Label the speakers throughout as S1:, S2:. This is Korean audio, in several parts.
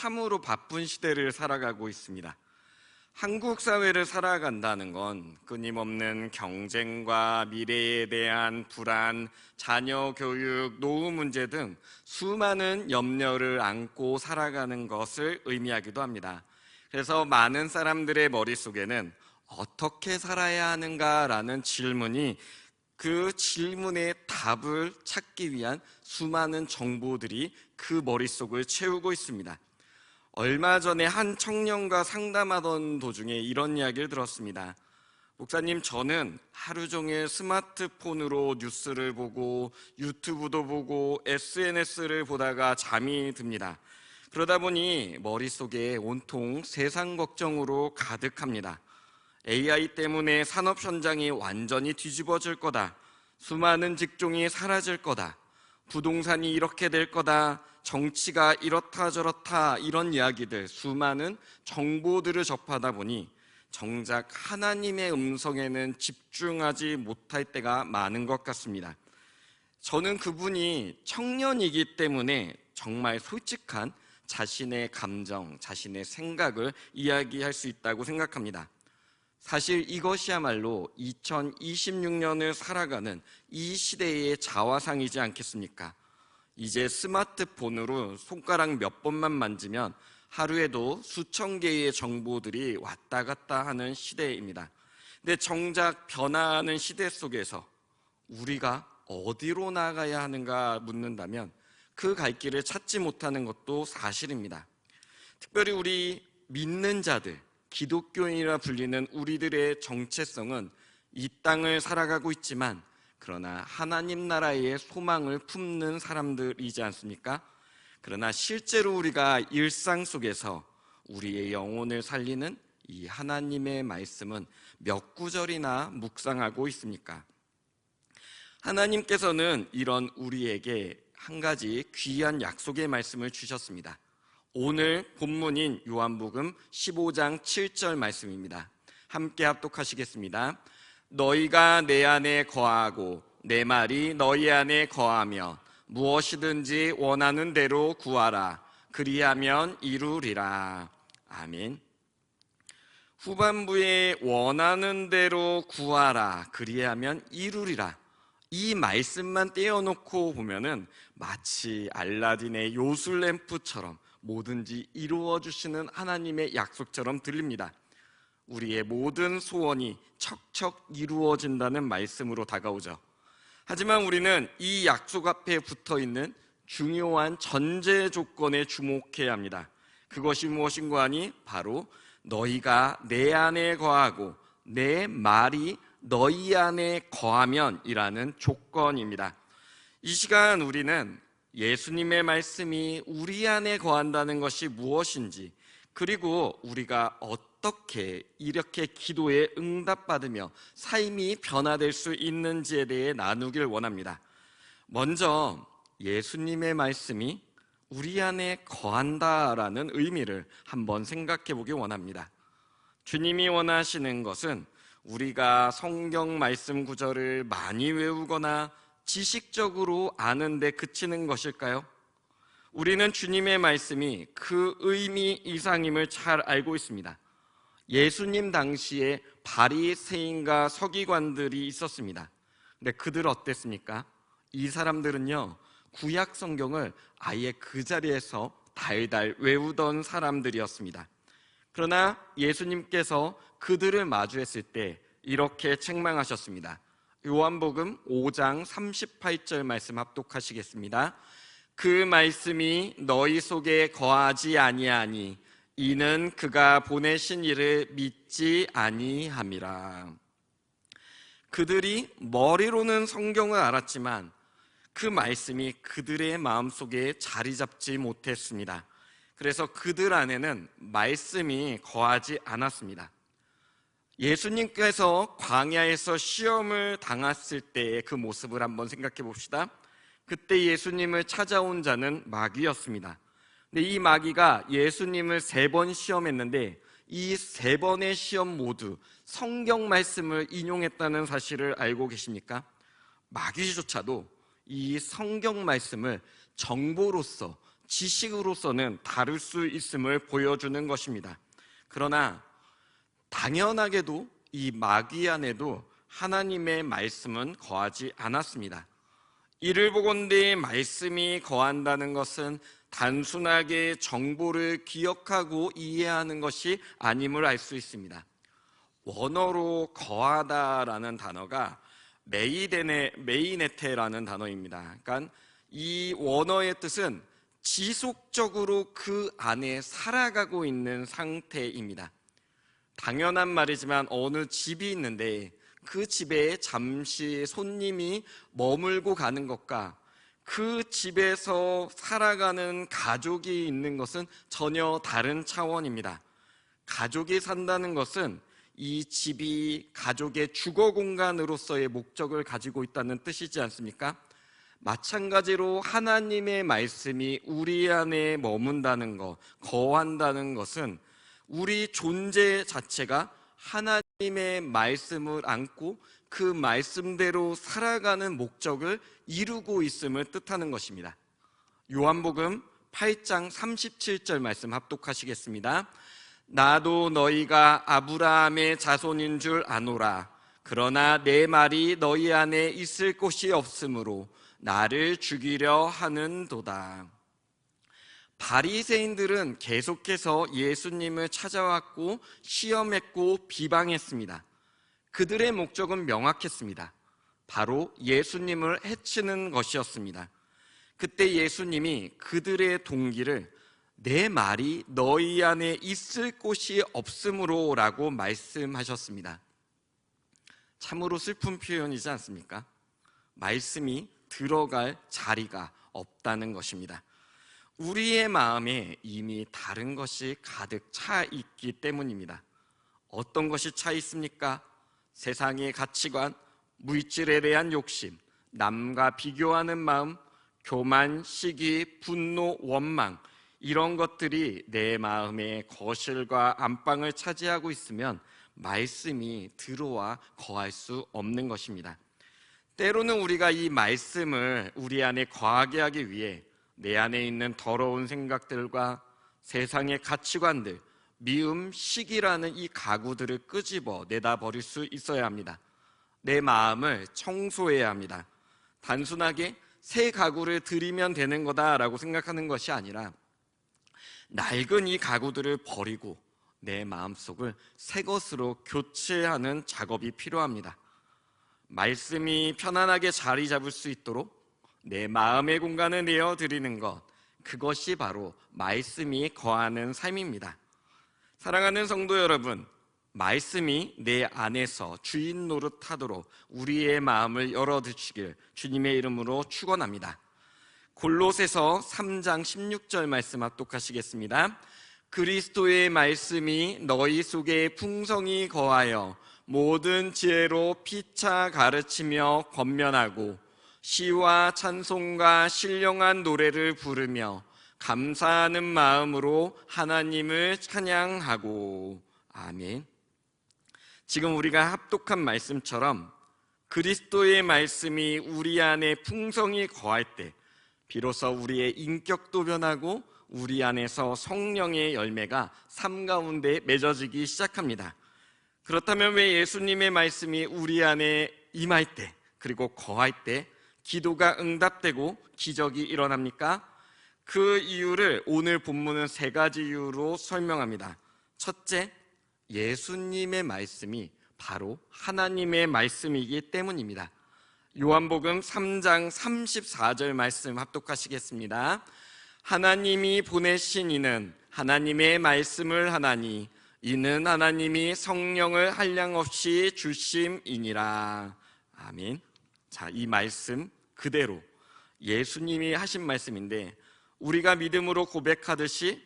S1: 참으로 바쁜 시대를 살아가고 있습니다. 한국 사회를 살아간다는 건 끊임없는 경쟁과 미래에 대한 불안, 자녀 교육, 노후 문제 등 수많은 염려를 안고 살아가는 것을 의미하기도 합니다. 그래서 많은 사람들의 머릿속에는 어떻게 살아야 하는가라는 질문이, 그 질문의 답을 찾기 위한 수많은 정보들이 그 머릿속을 채우고 있습니다. 얼마 전에 한 청년과 상담하던 도중에 이런 이야기를 들었습니다. 목사님, 저는 하루 종일 스마트폰으로 뉴스를 보고 유튜브도 보고 SNS를 보다가 잠이 듭니다. 그러다 보니 머릿속에 온통 세상 걱정으로 가득합니다. AI 때문에 산업 현장이 완전히 뒤집어질 거다. 수많은 직종이 사라질 거다. 부동산이 이렇게 될 거다. 정치가 이렇다 저렇다, 이런 이야기들, 수많은 정보들을 접하다 보니 정작 하나님의 음성에는 집중하지 못할 때가 많은 것 같습니다. 저는 그분이 청년이기 때문에 정말 솔직한 자신의 감정, 자신의 생각을 이야기할 수 있다고 생각합니다. 사실 이것이야말로 2026년을 살아가는 이 시대의 자화상이지 않겠습니까? 이제 스마트폰으로 손가락 몇 번만 만지면 하루에도 수천 개의 정보들이 왔다 갔다 하는 시대입니다. 근데 정작 변화하는 시대 속에서 우리가 어디로 나가야 하는가 묻는다면 그 갈 길을 찾지 못하는 것도 사실입니다. 특별히 우리 믿는 자들, 기독교인이라 불리는 우리들의 정체성은 이 땅을 살아가고 있지만, 그러나 하나님 나라의 소망을 품는 사람들이지 않습니까? 그러나 실제로 우리가 일상 속에서 우리의 영혼을 살리는 이 하나님의 말씀은 몇 구절이나 묵상하고 있습니까? 하나님께서는 이런 우리에게 한 가지 귀한 약속의 말씀을 주셨습니다. 오늘 본문인 요한복음 15장 7절 말씀입니다. 함께 합독하시겠습니다. 너희가 내 안에 거하고 내 말이 너희 안에 거하며 무엇이든지 원하는 대로 구하라. 그리하면 이루리라. 아멘. 후반부에 원하는 대로 구하라. 그리하면 이루리라. 이 말씀만 떼어놓고 보면은 마치 알라딘의 요술램프처럼 뭐든지 이루어 주시는 하나님의 약속처럼 들립니다. 우리의 모든 소원이 척척 이루어진다는 말씀으로 다가오죠. 하지만 우리는 이 약속 앞에 붙어있는 중요한 전제 조건에 주목해야 합니다. 그것이 무엇인가 하니 바로 너희가 내 안에 거하고 내 말이 너희 안에 거하면 이라는 조건입니다. 이 시간 우리는 예수님의 말씀이 우리 안에 거한다는 것이 무엇인지, 그리고 우리가 어떻게 이렇게 기도에 응답받으며 삶이 변화될 수 있는지에 대해 나누길 원합니다. 먼저 예수님의 말씀이 우리 안에 거한다라는 의미를 한번 생각해 보기 원합니다. 주님이 원하시는 것은 우리가 성경 말씀 구절을 많이 외우거나 지식적으로 아는 데 그치는 것일까요? 우리는 주님의 말씀이 그 의미 이상임을 잘 알고 있습니다. 예수님 당시에 바리새인과 서기관들이 있었습니다. 근데 그들 어땠습니까? 이 사람들은요, 구약 성경을 아예 그 자리에서 달달 외우던 사람들이었습니다. 그러나 예수님께서 그들을 마주했을 때 이렇게 책망하셨습니다. 요한복음 5장 38절 말씀 합독하시겠습니다. 그 말씀이 너희 속에 거하지 아니하니 이는 그가 보내신 이를 믿지 아니함이라. 그들이 머리로는 성경을 알았지만 그 말씀이 그들의 마음속에 자리 잡지 못했습니다. 그래서 그들 안에는 말씀이 거하지 않았습니다. 예수님께서 광야에서 시험을 당했을 때의 그 모습을 한번 생각해 봅시다. 그때 예수님을 찾아온 자는 마귀였습니다. 근데 이 마귀가 예수님을 3번 시험했는데 이 3번의 시험 모두 성경 말씀을 인용했다는 사실을 알고 계십니까? 마귀조차도 이 성경 말씀을 정보로서 지식으로서는 다를 수 있음을 보여주는 것입니다. 그러나 당연하게도 이 마귀 안에도 하나님의 말씀은 거하지 않았습니다. 이를 보건대 말씀이 거한다는 것은 단순하게 정보를 기억하고 이해하는 것이 아님을 알 수 있습니다. 원어로 거하다라는 단어가 메이네테라는 단어입니다. 그러니까 이 원어의 뜻은 지속적으로 그 안에 살아가고 있는 상태입니다. 당연한 말이지만 어느 집이 있는데 그 집에 잠시 손님이 머물고 가는 것과 그 집에서 살아가는 가족이 있는 것은 전혀 다른 차원입니다. 가족이 산다는 것은 이 집이 가족의 주거 공간으로서의 목적을 가지고 있다는 뜻이지 않습니까? 마찬가지로 하나님의 말씀이 우리 안에 머문다는 것, 거한다는 것은 우리 존재 자체가 하나님의 말씀을 안고 그 말씀대로 살아가는 목적을 이루고 있음을 뜻하는 것입니다. 요한복음 8장 37절 말씀 합독하시겠습니다. 나도 너희가 아브라함의 자손인 줄 아노라. 그러나 내 말이 너희 안에 있을 곳이 없으므로 나를 죽이려 하는도다. 바리새인들은 계속해서 예수님을 찾아왔고 시험했고 비방했습니다. 그들의 목적은 명확했습니다. 바로 예수님을 해치는 것이었습니다. 그때 예수님이 그들의 동기를 내 말이 너희 안에 있을 곳이 없으므로 라고 말씀하셨습니다. 참으로 슬픈 표현이지 않습니까? 말씀이 들어갈 자리가 없다는 것입니다. 우리의 마음에 이미 다른 것이 가득 차 있기 때문입니다. 어떤 것이 차 있습니까? 세상의 가치관, 물질에 대한 욕심, 남과 비교하는 마음, 교만, 시기, 분노, 원망, 이런 것들이 내 마음의 거실과 안방을 차지하고 있으면 말씀이 들어와 거할 수 없는 것입니다. 때로는 우리가 이 말씀을 우리 안에 거하게 하기 위해 내 안에 있는 더러운 생각들과 세상의 가치관들, 미움, 시기라는 이 가구들을 끄집어 내다 버릴 수 있어야 합니다. 내 마음을 청소해야 합니다. 단순하게 새 가구를 들이면 되는 거다라고 생각하는 것이 아니라 낡은 이 가구들을 버리고 내 마음속을 새 것으로 교체하는 작업이 필요합니다. 말씀이 편안하게 자리 잡을 수 있도록 내 마음의 공간을 내어드리는 것, 그것이 바로 말씀이 거하는 삶입니다. 사랑하는 성도 여러분, 말씀이 내 안에서 주인 노릇하도록 우리의 마음을 열어두시길 주님의 이름으로 축원합니다. 골로새서 3장 16절 말씀 합독하시겠습니다. 그리스도의 말씀이 너희 속에 풍성히 거하여 모든 지혜로 피차 가르치며 권면하고 시와 찬송과 신령한 노래를 부르며 감사하는 마음으로 하나님을 찬양하고. 아멘. 지금 우리가 합독한 말씀처럼 그리스도의 말씀이 우리 안에 풍성히 거할 때 비로소 우리의 인격도 변하고 우리 안에서 성령의 열매가 삶 가운데 맺어지기 시작합니다. 그렇다면 왜 예수님의 말씀이 우리 안에 임할 때 그리고 거할 때 기도가 응답되고 기적이 일어납니까? 그 이유를 오늘 본문은 세 가지 이유로 설명합니다. 첫째, 예수님의 말씀이 바로 하나님의 말씀이기 때문입니다. 요한복음 3장 34절 말씀 합독하시겠습니다. 하나님이 보내신 이는 하나님의 말씀을 하나니 이는 하나님이 성령을 한량없이 주심이니라. 아멘. 자, 이 말씀 그대로 예수님이 하신 말씀인데 우리가 믿음으로 고백하듯이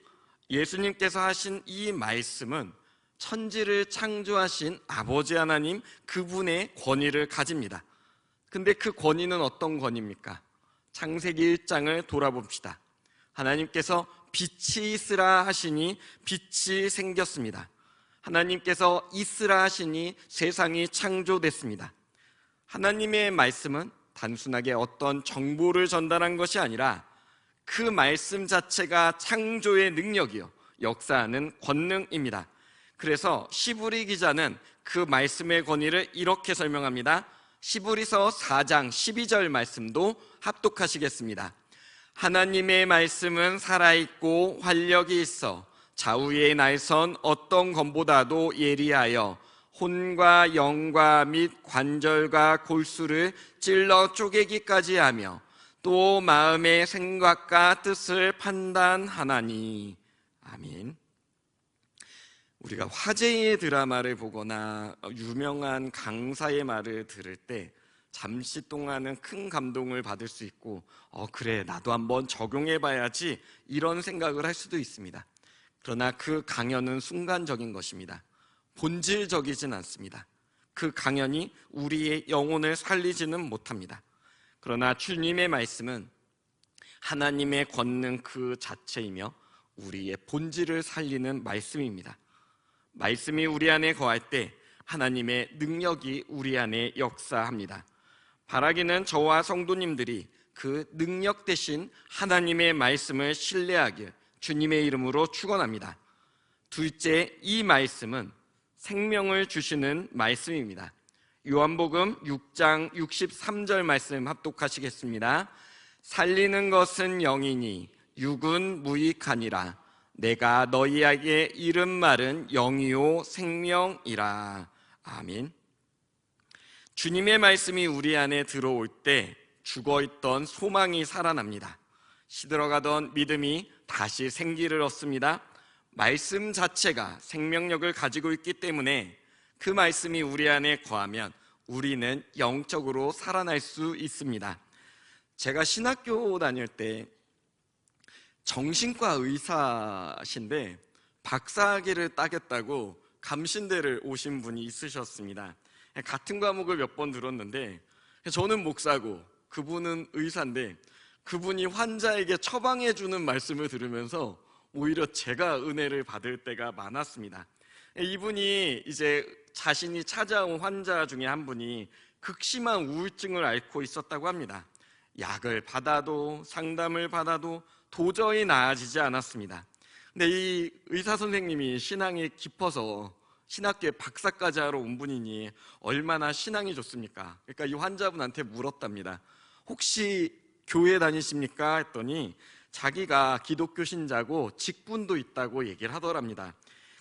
S1: 예수님께서 하신 이 말씀은 천지를 창조하신 아버지 하나님 그분의 권위를 가집니다. 근데 그 권위는 어떤 권위입니까? 창세기 1장을 돌아봅시다. 하나님께서 빛이 있으라 하시니 빛이 생겼습니다. 하나님께서 있으라 하시니 세상이 창조됐습니다. 하나님의 말씀은 단순하게 어떤 정보를 전달한 것이 아니라 그 말씀 자체가 창조의 능력이요, 역사하는 권능입니다. 그래서 시브리 기자는 그 말씀의 권위를 이렇게 설명합니다. 시브리서 4장 12절 말씀도 합독하시겠습니다. 하나님의 말씀은 살아있고 활력이 있어 좌우의 날선 어떤 검보다도 예리하여 혼과 영과 및 관절과 골수를 찔러 쪼개기까지 하며 또 마음의 생각과 뜻을 판단하나니. 아멘. 우리가 화제의 드라마를 보거나 유명한 강사의 말을 들을 때 잠시 동안은 큰 감동을 받을 수 있고 그래, 나도 한번 적용해봐야지, 이런 생각을 할 수도 있습니다. 그러나 그 강연은 순간적인 것입니다. 본질적이진 않습니다. 그 강연이 우리의 영혼을 살리지는 못합니다. 그러나 주님의 말씀은 하나님의 권능 그 자체이며 우리의 본질을 살리는 말씀입니다. 말씀이 우리 안에 거할 때 하나님의 능력이 우리 안에 역사합니다. 바라기는 저와 성도님들이 그 능력 대신 하나님의 말씀을 신뢰하길 주님의 이름으로 축원합니다. 둘째, 이 말씀은 생명을 주시는 말씀입니다. 요한복음 6장 63절 말씀 합독하시겠습니다. 살리는 것은 영이니 육은 무익하니라. 내가 너희에게 이른 말은 영이요 생명이라. 아멘. 주님의 말씀이 우리 안에 들어올 때 죽어있던 소망이 살아납니다. 시들어가던 믿음이 다시 생기를 얻습니다. 말씀 자체가 생명력을 가지고 있기 때문에 그 말씀이 우리 안에 거하면 우리는 영적으로 살아날 수 있습니다. 제가 신학교 다닐 때 정신과 의사신데 박사학위를 따겠다고 감신대를 오신 분이 있으셨습니다. 같은 과목을 몇 번 들었는데 저는 목사고 그분은 의사인데 그분이 환자에게 처방해주는 말씀을 들으면서 오히려 제가 은혜를 받을 때가 많았습니다. 이분이 이제 자신이 찾아온 환자 중에 한 분이 극심한 우울증을 앓고 있었다고 합니다. 약을 받아도 상담을 받아도 도저히 나아지지 않았습니다. 근데 이 의사 선생님이 신앙이 깊어서 신학교에 박사까지 하러 온 분이니 얼마나 신앙이 좋습니까? 그러니까 이 환자분한테 물었답니다. 혹시 교회 다니십니까? 했더니 자기가 기독교 신자고 직분도 있다고 얘기를 하더랍니다.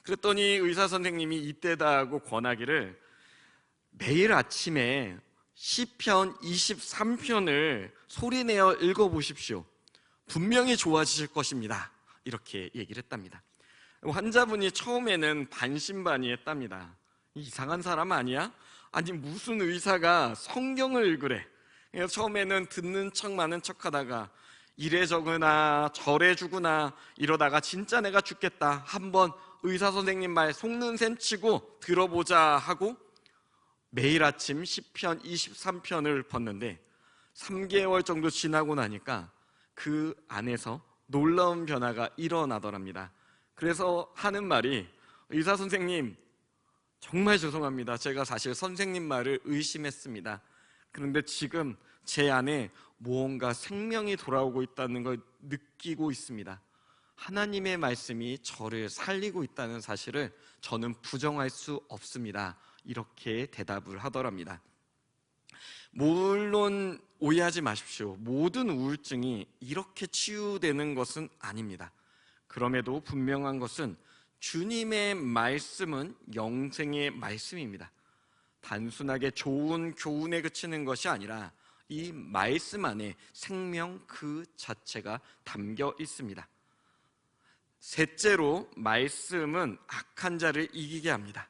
S1: 그랬더니 의사 선생님이 이때다 하고 권하기를 매일 아침에 시편 23편을 소리내어 읽어보십시오. 분명히 좋아지실 것입니다. 이렇게 얘기를 했답니다. 환자분이 처음에는 반신반의했답니다. 이상한 사람 아니야? 아니 무슨 의사가 성경을 읽으래. 처음에는 듣는 척 마는 척 하다가 이래 저그나 저래 주구나 이러다가 진짜 내가 죽겠다, 한번 의사 선생님 말 속는 셈 치고 들어보자 하고 매일 아침 시편 23편을 봤는데 3개월 정도 지나고 나니까 그 안에서 놀라운 변화가 일어나더랍니다. 그래서 하는 말이, 의사 선생님 정말 죄송합니다. 제가 사실 선생님 말을 의심했습니다. 그런데 지금 제 안에 무언가 생명이 돌아오고 있다는 걸 느끼고 있습니다. 하나님의 말씀이 저를 살리고 있다는 사실을 저는 부정할 수 없습니다. 이렇게 대답을 하더랍니다. 물론 오해하지 마십시오. 모든 우울증이 이렇게 치유되는 것은 아닙니다. 그럼에도 분명한 것은 주님의 말씀은 영생의 말씀입니다. 단순하게 좋은 교훈에 그치는 것이 아니라 이 말씀 안에 생명 그 자체가 담겨 있습니다. 셋째로, 말씀은 악한 자를 이기게 합니다.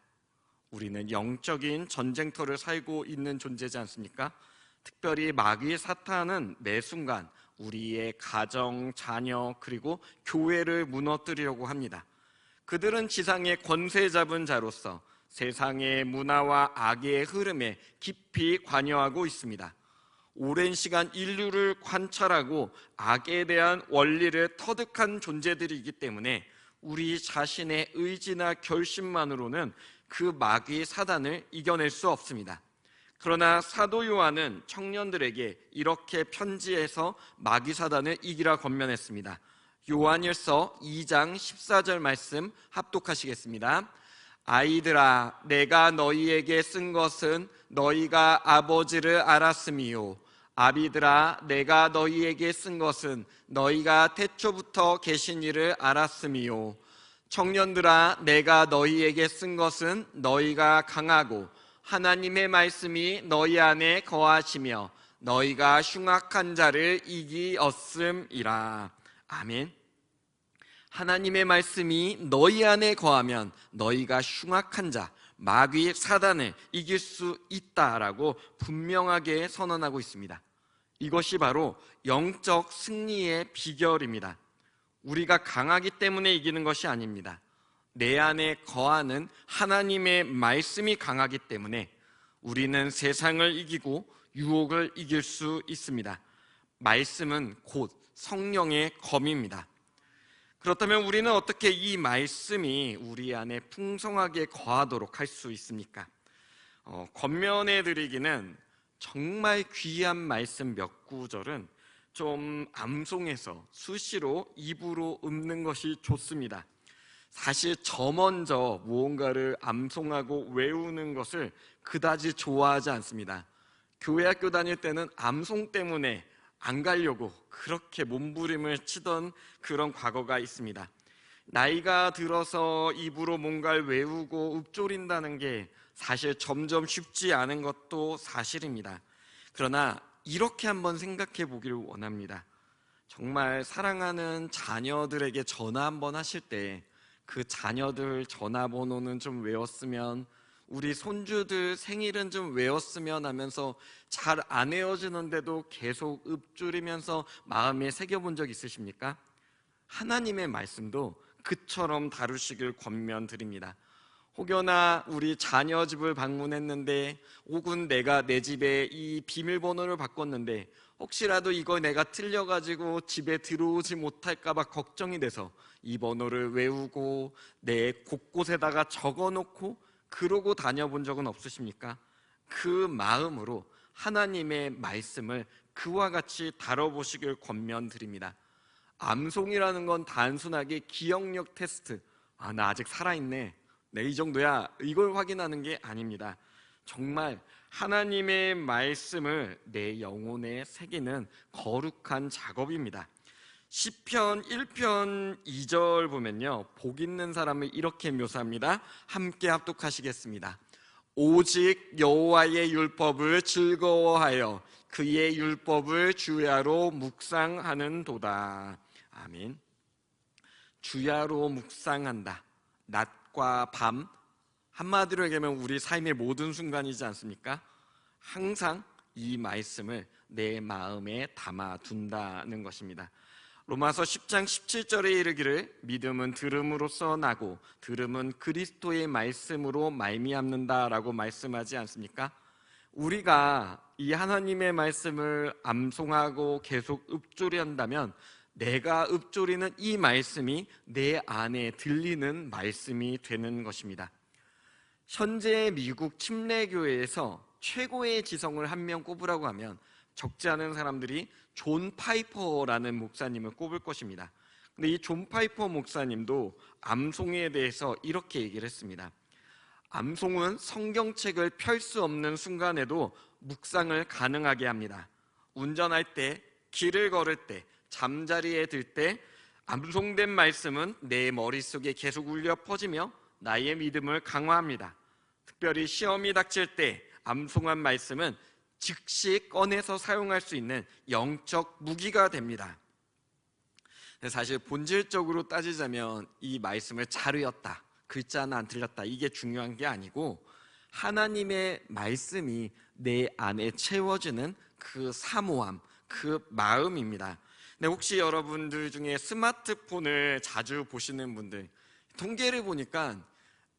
S1: 우리는 영적인 전쟁터를 살고 있는 존재지 않습니까? 특별히 마귀 사탄은 매 순간 우리의 가정, 자녀, 그리고 교회를 무너뜨리려고 합니다. 그들은 지상의 권세 잡은 자로서 세상의 문화와 악의 흐름에 깊이 관여하고 있습니다. 오랜 시간 인류를 관찰하고 악에 대한 원리를 터득한 존재들이기 때문에 우리 자신의 의지나 결심만으로는 그 마귀 사단을 이겨낼 수 없습니다. 그러나 사도 요한은 청년들에게 이렇게 편지해서 마귀 사단을 이기라 권면했습니다. 요한일서 2장 14절 말씀 합독하시겠습니다. 아이들아, 내가 너희에게 쓴 것은 너희가 아버지를 알았음이요, 아비들아, 내가 너희에게 쓴 것은 너희가 태초부터 계신 이를 알았음이요, 청년들아, 내가 너희에게 쓴 것은 너희가 강하고 하나님의 말씀이 너희 안에 거하시며 너희가 흉악한 자를 이기었음이라. 아멘. 하나님의 말씀이 너희 안에 거하면 너희가 흉악한 자, 마귀 사단을 이길 수 있다라고 분명하게 선언하고 있습니다. 이것이 바로 영적 승리의 비결입니다. 우리가 강하기 때문에 이기는 것이 아닙니다. 내 안에 거하는 하나님의 말씀이 강하기 때문에 우리는 세상을 이기고 유혹을 이길 수 있습니다. 말씀은 곧 성령의 검입니다. 그렇다면 우리는 어떻게 이 말씀이 우리 안에 풍성하게 거하도록 할 수 있습니까? 겉면에 드리기는 정말 귀한 말씀 몇 구절은 좀 암송해서 수시로 입으로 읊는 것이 좋습니다. 사실 저 먼저 무언가를 암송하고 외우는 것을 그다지 좋아하지 않습니다. 교회 학교 다닐 때는 암송 때문에 안 가려고 그렇게 몸부림을 치던 그런 과거가 있습니다. 나이가 들어서 입으로 뭔가를 외우고 읊조린다는 게 사실 점점 쉽지 않은 것도 사실입니다. 그러나 이렇게 한번 생각해 보기를 원합니다. 정말 사랑하는 자녀들에게 전화 한번 하실 때 그 자녀들 전화번호는 좀 외웠으면, 우리 손주들 생일은 좀 외웠으면 하면서 잘 안 외워지는데도 계속 읊조리면서 마음에 새겨본 적 있으십니까? 하나님의 말씀도 그처럼 다루시길 권면드립니다. 혹여나 우리 자녀 집을 방문했는데, 혹은 내가 내 집에 이 비밀번호를 바꿨는데 혹시라도 이거 내가 틀려가지고 집에 들어오지 못할까 봐 걱정이 돼서 이 번호를 외우고 내 곳곳에다가 적어놓고 그러고 다녀본 적은 없으십니까? 그 마음으로 하나님의 말씀을 그와 같이 다뤄보시길 권면드립니다. 암송이라는 건 단순하게 기억력 테스트, 나 아직 살아있네, 내 이 정도야, 이걸 확인하는 게 아닙니다. 정말 하나님의 말씀을 내 영혼에 새기는 거룩한 작업입니다. 시편 1편 2절 보면요, 복 있는 사람을 이렇게 묘사합니다. 함께 합독하시겠습니다. 오직 여호와의 율법을 즐거워하여 그의 율법을 주야로 묵상하는도다. 아멘. 주야로 묵상한다. 낮과 밤, 한마디로 얘기하면 우리 삶의 모든 순간이지 않습니까? 항상 이 말씀을 내 마음에 담아둔다는 것입니다. 로마서 10장 17절에 이르기를 믿음은 들음으로써 나고 들음은 그리스도의 말씀으로 말미암는다라고 말씀하지 않습니까? 우리가 이 하나님의 말씀을 암송하고 계속 읊조리한다면 내가 읊조리는 이 말씀이 내 안에 들리는 말씀이 되는 것입니다. 현재 미국 침례교회에서 최고의 지성을 한 명 꼽으라고 하면 적지 않은 사람들이 존 파이퍼라는 목사님을 꼽을 것입니다. 근데 이 존 파이퍼 목사님도 암송에 대해서 이렇게 얘기를 했습니다. 암송은 성경책을 펼 수 없는 순간에도 묵상을 가능하게 합니다. 운전할 때, 길을 걸을 때, 잠자리에 들 때 암송된 말씀은 내 머릿속에 계속 울려 퍼지며 나의 믿음을 강화합니다. 특별히 시험이 닥칠 때 암송한 말씀은 즉시 꺼내서 사용할 수 있는 영적 무기가 됩니다. 사실 본질적으로 따지자면 이 말씀을 잘 외웠다, 글자 하나 안 틀렸다, 이게 중요한 게 아니고 하나님의 말씀이 내 안에 채워지는 그 사모함, 그 마음입니다. 근데 혹시 여러분들 중에 스마트폰을 자주 보시는 분들, 통계를 보니까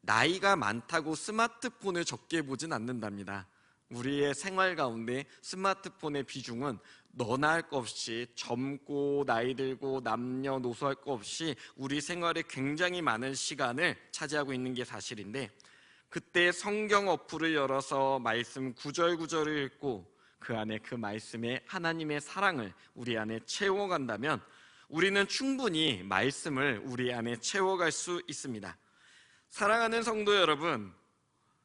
S1: 나이가 많다고 스마트폰을 적게 보진 않는답니다. 우리의 생활 가운데 스마트폰의 비중은 너나 할 것 없이 젊고 나이 들고 남녀노소 할 것 없이 우리 생활에 굉장히 많은 시간을 차지하고 있는 게 사실인데, 그때 성경 어플을 열어서 말씀 구절구절을 읽고 그 안에 그 말씀에 하나님의 사랑을 우리 안에 채워간다면 우리는 충분히 말씀을 우리 안에 채워갈 수 있습니다. 사랑하는 성도 여러분,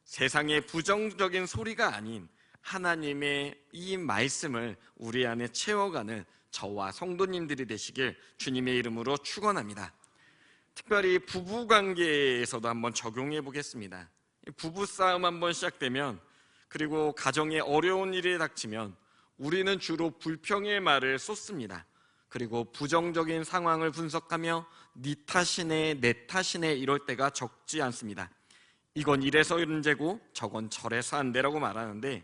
S1: 세상의 부정적인 소리가 아닌 하나님의 이 말씀을 우리 안에 채워가는 저와 성도님들이 되시길 주님의 이름으로 축원합니다. 특별히 부부관계에서도 한번 적용해 보겠습니다. 부부싸움 한번 시작되면, 그리고 가정에 어려운 일이 닥치면 우리는 주로 불평의 말을 쏟습니다. 그리고 부정적인 상황을 분석하며 네 탓이네 내 탓이네 이럴 때가 적지 않습니다. 이건 이래서 문제고 저건 저래서 안 되라고 말하는데,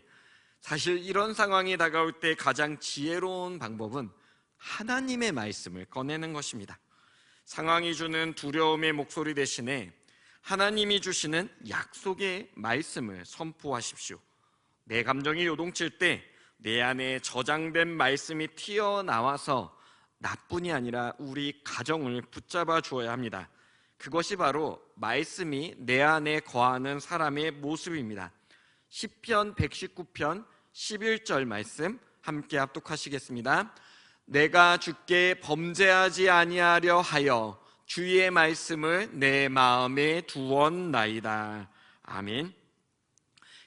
S1: 사실 이런 상황이 다가올 때 가장 지혜로운 방법은 하나님의 말씀을 꺼내는 것입니다. 상황이 주는 두려움의 목소리 대신에 하나님이 주시는 약속의 말씀을 선포하십시오. 내 감정이 요동칠 때 내 안에 저장된 말씀이 튀어나와서 나뿐이 아니라 우리 가정을 붙잡아 주어야 합니다. 그것이 바로 말씀이 내 안에 거하는 사람의 모습입니다. 시편 119편 11절 말씀 함께 합독하시겠습니다. 내가 주께 범죄하지 아니하려 하여 주의 말씀을 내 마음에 두었나이다. 아멘.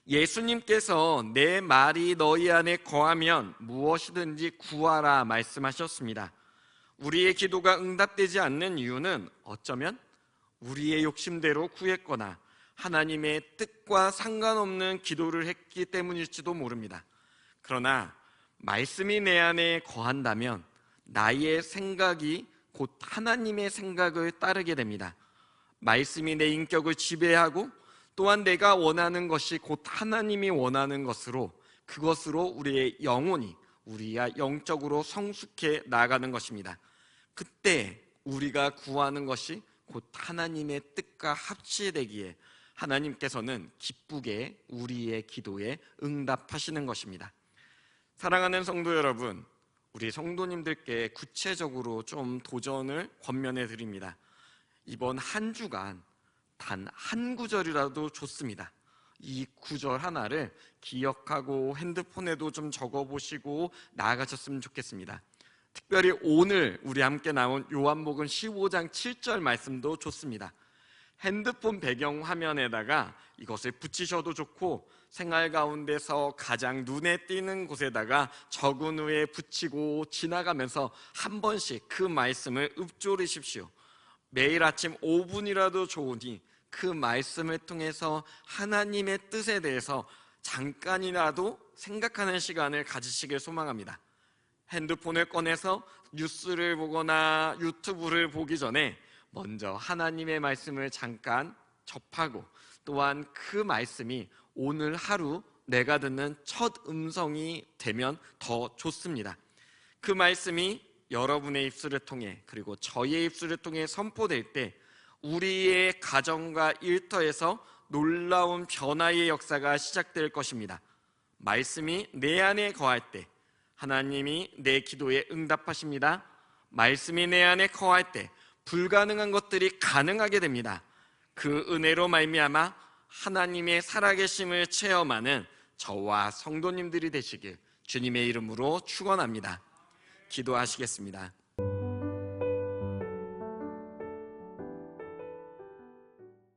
S1: 예수님께서 내 말이 너희 안에 거하면 무엇이든지 구하라 말씀하셨습니다. 우리의 기도가 응답되지 않는 이유는 어쩌면 우리의 욕심대로 구했거나 하나님의 뜻과 상관없는 기도를 했기 때문일지도 모릅니다. 그러나 말씀이 내 안에 거한다면 나의 생각이 곧 하나님의 생각을 따르게 됩니다. 말씀이 내 인격을 지배하고 또한 내가 원하는 것이 곧 하나님이 원하는 것으로, 그것으로 우리의 영혼이 우리가 영적으로 성숙해 나아가는 것입니다. 그때 우리가 구하는 것이 곧 하나님의 뜻과 합치되기에 하나님께서는 기쁘게 우리의 기도에 응답하시는 것입니다. 사랑하는 성도 여러분, 우리 성도님들께 구체적으로 좀 도전을 권면해 드립니다. 이번 한 주간 단 한 구절이라도 좋습니다. 이 구절 하나를 기억하고 핸드폰에도 좀 적어보시고 나아가셨으면 좋겠습니다. 특별히 오늘 우리 함께 나온 요한복음 15장 7절 말씀도 좋습니다. 핸드폰 배경 화면에다가 이것을 붙이셔도 좋고, 생활 가운데서 가장 눈에 띄는 곳에다가 적은 후에 붙이고 지나가면서 한 번씩 그 말씀을 읊조리십시오. 매일 아침 5분이라도 좋으니 그 말씀을 통해서 하나님의 뜻에 대해서 잠깐이라도 생각하는 시간을 가지시길 소망합니다. 핸드폰을 꺼내서 뉴스를 보거나 유튜브를 보기 전에 먼저 하나님의 말씀을 잠깐 접하고, 또한 그 말씀이 오늘 하루 내가 듣는 첫 음성이 되면 더 좋습니다. 그 말씀이 여러분의 입술을 통해, 그리고 저의 입술을 통해 선포될 때 우리의 가정과 일터에서 놀라운 변화의 역사가 시작될 것입니다. 말씀이 내 안에 거할 때 하나님이 내 기도에 응답하십니다. 말씀이 내 안에 거할 때 불가능한 것들이 가능하게 됩니다. 그 은혜로 말미암아 하나님의 살아계심을 체험하는 저와 성도님들이 되시길 주님의 이름으로 축원합니다. 기도하시겠습니다.